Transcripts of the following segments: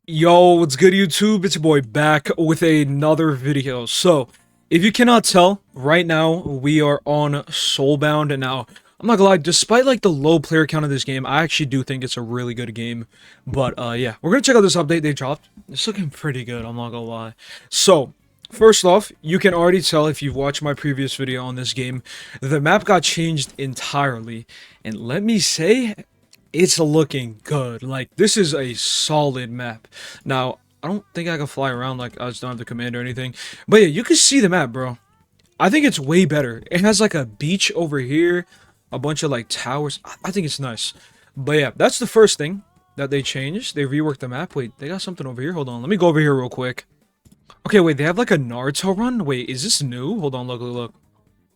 Yo, what's good YouTube? It's your boy back with another video. So, if you cannot tell, right now we are on Soulbound, and now, I'm not gonna lie, despite like the low player count of this game, I actually do think it's a really good game. But yeah, we're gonna check out this update they dropped. It's looking pretty good, I'm not gonna lie. So, first off, you can already tell if you've watched my previous video on this game, the map got changed entirely. And let me say, it's looking good. Like, this is a solid map. Now, I don't think I can fly around, like, I just don't have the command or anything. But yeah, you can see the map, bro. I think it's way better. It has, like, a beach over here, a bunch of, like, towers. I think it's nice. But yeah, that's the first thing that they changed. They reworked the map. Wait, they got something over here? Hold on, let me go over here real quick. Okay, wait, they have, like, a Naruto run? Wait, is this new? Hold on, look.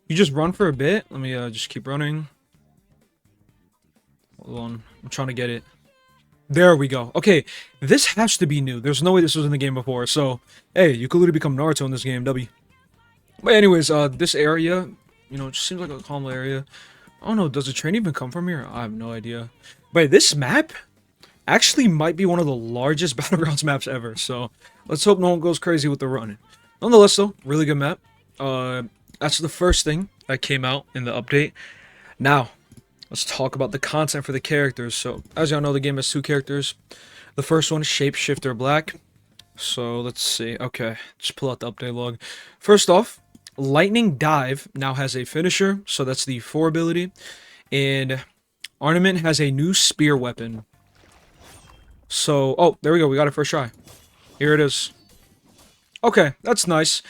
You just run for a bit. Let me, just keep running. Hold on, I'm trying to get it. There we go. Okay, this has to be new. There's no way this was in the game before. So, hey, you could literally become Naruto in this game, W. But anyways, this area, you know, it just seems like a calm area. I don't know, does the train even come from here? I have no idea. But this map actually might be one of the largest Battlegrounds maps ever. So, let's hope no one goes crazy with the running. Nonetheless, though, really good map. That's the first thing that came out in the update. Now, let's talk about the content for the characters. So, as y'all know, the game has two characters. The first one is Shapeshifter Black. So, let's see. Okay, just pull out the update log. First off, Lightning Dive now has a finisher. So, that's the 4 ability. And Ornament has a new spear weapon. So, oh, there we go. We got it first try. Here it is. Okay, that's nice.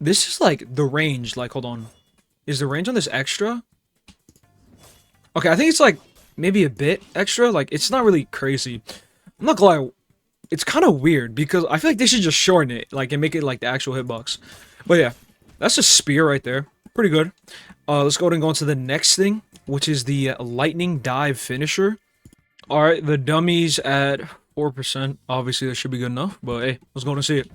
This is like the range. Like, hold on. Is the range on this extra? Okay, I think it's like maybe a bit extra. Like, it's not really crazy. I'm not gonna lie, it's kind of weird because I feel like they should just shorten it, like, and make it like the actual hitbox. But yeah, that's a spear right there. Pretty good. Let's go ahead and go on to the next thing, which is the Lightning Dive finisher. All right, the dummies at 4%. Obviously, that should be good enough. But hey, let's go and see it.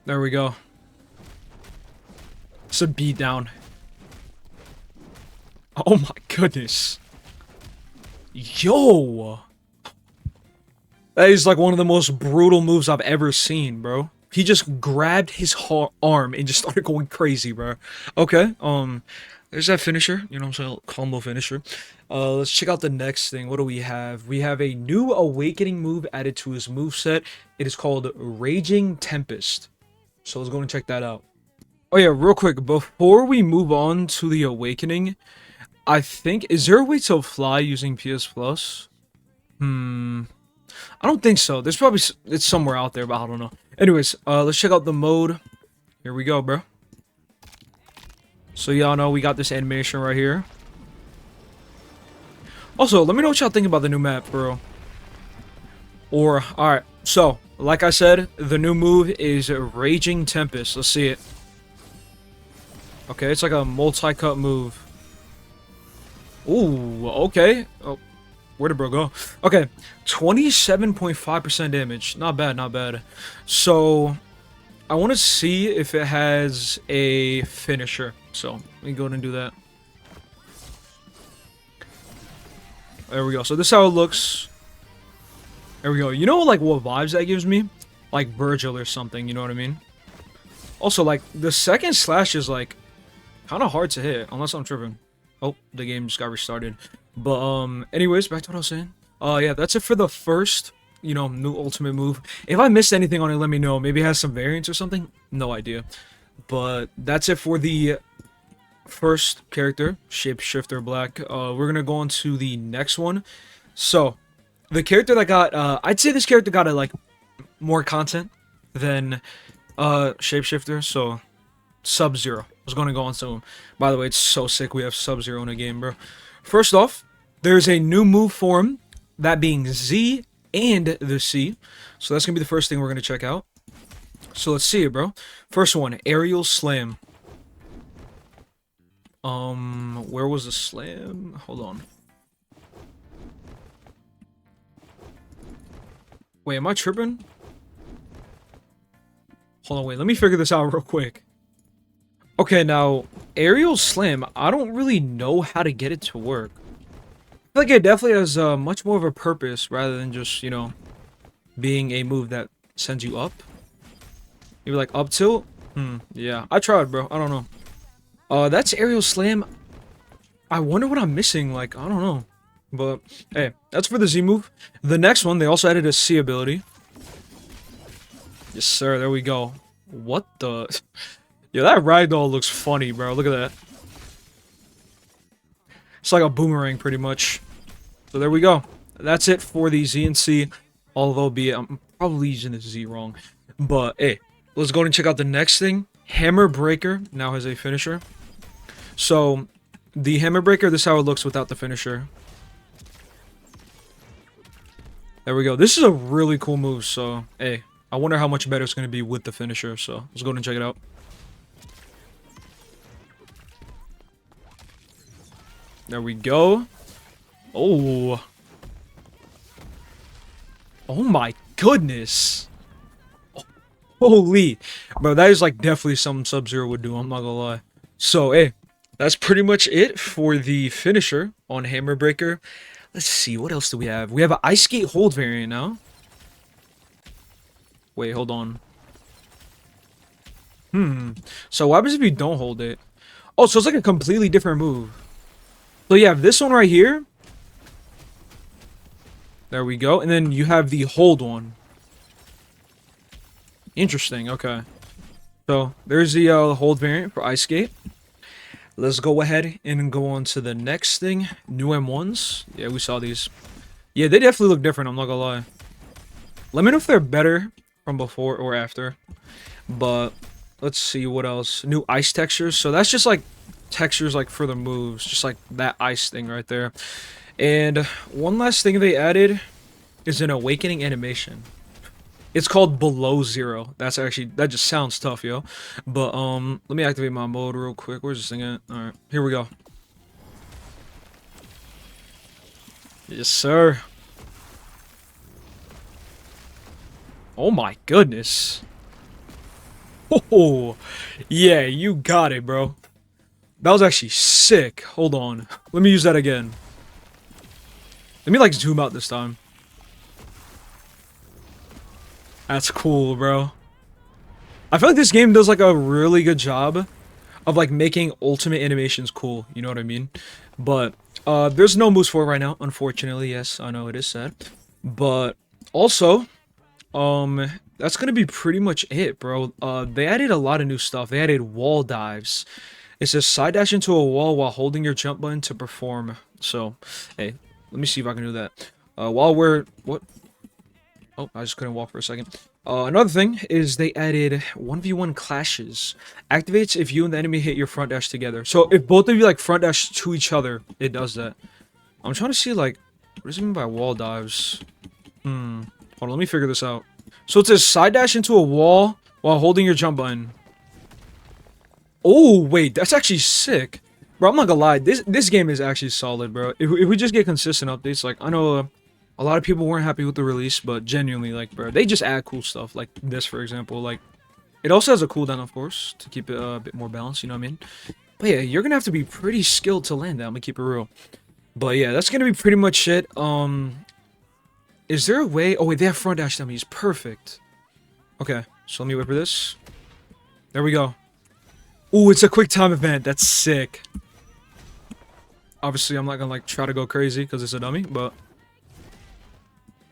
There we go. It's a beatdown. Oh my goodness. Yo! That is like one of the most brutal moves I've ever seen, bro. He just grabbed his arm and just started going crazy, bro. Okay, there's that finisher, you know what I'm saying, combo finisher. Let's check out the next thing. What do we have? We have a new awakening move added to his moveset. It is called Raging Tempest. So let's go and check that out. Oh yeah, real quick, before we move on to the awakening, I think, is there a way to fly using PS Plus? I don't think so. There's probably, it's somewhere out there, but I don't know. Anyways, let's check out the mode. Here we go, bro. So y'all know we got this animation right here. Also, let me know what y'all think about the new map, bro. Or, alright, so, like I said, the new move is Raging Tempest. Let's see it. Okay, it's like a multi-cut move. Ooh, okay. Oh, where did bro go? Okay, 27.5% damage. Not bad, not bad. So, I want to see if it has a finisher. So, let me go ahead and do that. There we go. So, this is how it looks. There we go. You know, like, what vibes that gives me? Like Virgil or something, you know what I mean? Also, like, the second slash is, like, kind of hard to hit, unless I'm tripping. Oh, the game just got restarted. But, anyways, back to what I was saying. Yeah, that's it for the first, you know, new ultimate move. If I missed anything on it, let me know. Maybe it has some variants or something. No idea. But that's it for the first character, Shapeshifter Black. We're gonna go on to the next one. So, the character that got, I'd say this character got, like, more content than, Shapeshifter, so, Subzero. I was going to go on to him. By the way, it's so sick we have Subzero in a game, bro. First off, there's a new move for him, that being Z and the C. So that's going to be the first thing we're going to check out. So let's see it, bro. First one, Aerial Slam. Where was the slam? Hold on. Wait, am I tripping? Hold on, wait, let me figure this out real quick. Okay, now, Aerial Slam, I don't really know how to get it to work. feel like it definitely has much more of a purpose rather than just, you know, being a move that sends you up. Maybe like up tilt? Yeah. I tried, bro. I don't know. That's aerial slam. I wonder what I'm missing. Like, I don't know. But, hey, that's for the Z move. The next one, they also added a C ability. Yes, sir. There we go. What the... Yeah, that ragdoll looks funny, bro. Look at that. It's like a boomerang, pretty much. So there we go. That's it for the Z and C. Although, I'm probably using the Z wrong. But, hey, let's go and check out the next thing. Hammer Breaker now has a finisher. So, the Hammer Breaker, this is how it looks without the finisher. There we go. This is a really cool move, so, hey, I wonder how much better it's going to be with the finisher, so let's go and check it out. There we go. Oh. Oh my goodness. Holy. Bro, that is like definitely something Subzero would do, I'm not gonna lie. So, hey, that's pretty much it for the finisher on Hammer Breaker. Let's see, what else do we have? We have an Ice Skate hold variant now. Wait, hold on. So what happens if you don't hold it? Oh, so it's like a completely different move. So you have this one right here. There we go. And then you have the hold one. Interesting, okay. So there's the hold variant for Ice Skate. Let's go ahead and go on to the next thing. New M1s. Yeah, we saw these. Yeah, they definitely look different, I'm not gonna lie. Let me know if they're better from before or after. But let's see what else. New ice textures. So that's just like textures like for the moves. Just like that ice thing right there. And one last thing they added is an awakening animation. It's called Below Zero. That's actually, that just sounds tough, yo. But, let me activate my mode real quick. Where's this thing at? Alright, here we go. Yes, sir. Oh my goodness. Oh, yeah, you got it, bro. That was actually sick. Hold on. Let me use that again. Let me, like, zoom out this time. That's cool, bro. I feel like this game does like a really good job of like making ultimate animations cool, you know what I mean? But there's no moves for it right now, unfortunately. Yes, I know it is sad. But also, that's gonna be pretty much it, bro. They added a lot of new stuff. They added wall dives. It says side dash into a wall while holding your jump button to perform. So, hey, let me see if I can do that. While we're what? Oh, I just couldn't walk for a second. Another thing is they added 1v1 clashes. Activates if you and the enemy hit your front dash together. So if both of you like front dash to each other, it does that. I'm trying to see like, what does it mean by wall dives? Hold on, let me figure this out. So it says side dash into a wall while holding your jump button. Oh, wait, that's actually sick. Bro, I'm not gonna lie, this game is actually solid, bro. If we just get consistent updates, like, I know a lot of people weren't happy with the release, but genuinely, like, bro, they just add cool stuff, like this, for example. Like, it also has a cooldown, of course, to keep it a bit more balanced, you know what I mean? But yeah, you're gonna have to be pretty skilled to land that, I'm gonna keep it real. But yeah, that's gonna be pretty much it. Is there a way? Oh, wait, they have front dash dummies. Perfect. Okay, so let me wait for this. There we go. Ooh, it's a quick time event. That's sick. Obviously, I'm not gonna, like, try to go crazy because it's a dummy, but...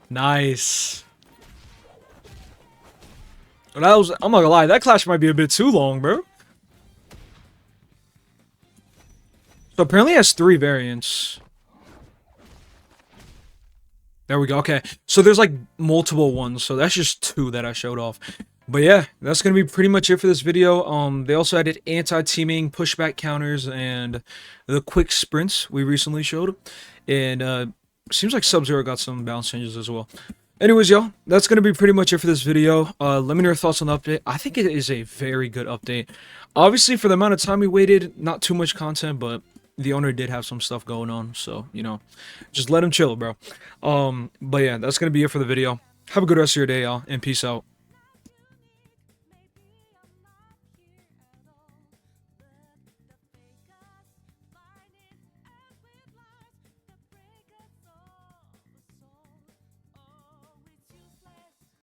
Nice. That was, I'm not gonna lie, that clash might be a bit too long, bro. So apparently it has 3 variants. There we go, okay. So there's like multiple ones, so that's just 2 that I showed off. But yeah, that's gonna be pretty much it for this video. They also added anti-teaming, pushback counters, and the quick sprints we recently showed. And seems like Subzero got some balance changes as well. Anyways, y'all, that's going to be pretty much it for this video. Let me know your thoughts on the update. I think it is a very good update. Obviously, for the amount of time we waited, not too much content, but the owner did have some stuff going on. So, you know, just let him chill, bro. But yeah, that's going to be it for the video. Have a good rest of your day, y'all, and peace out.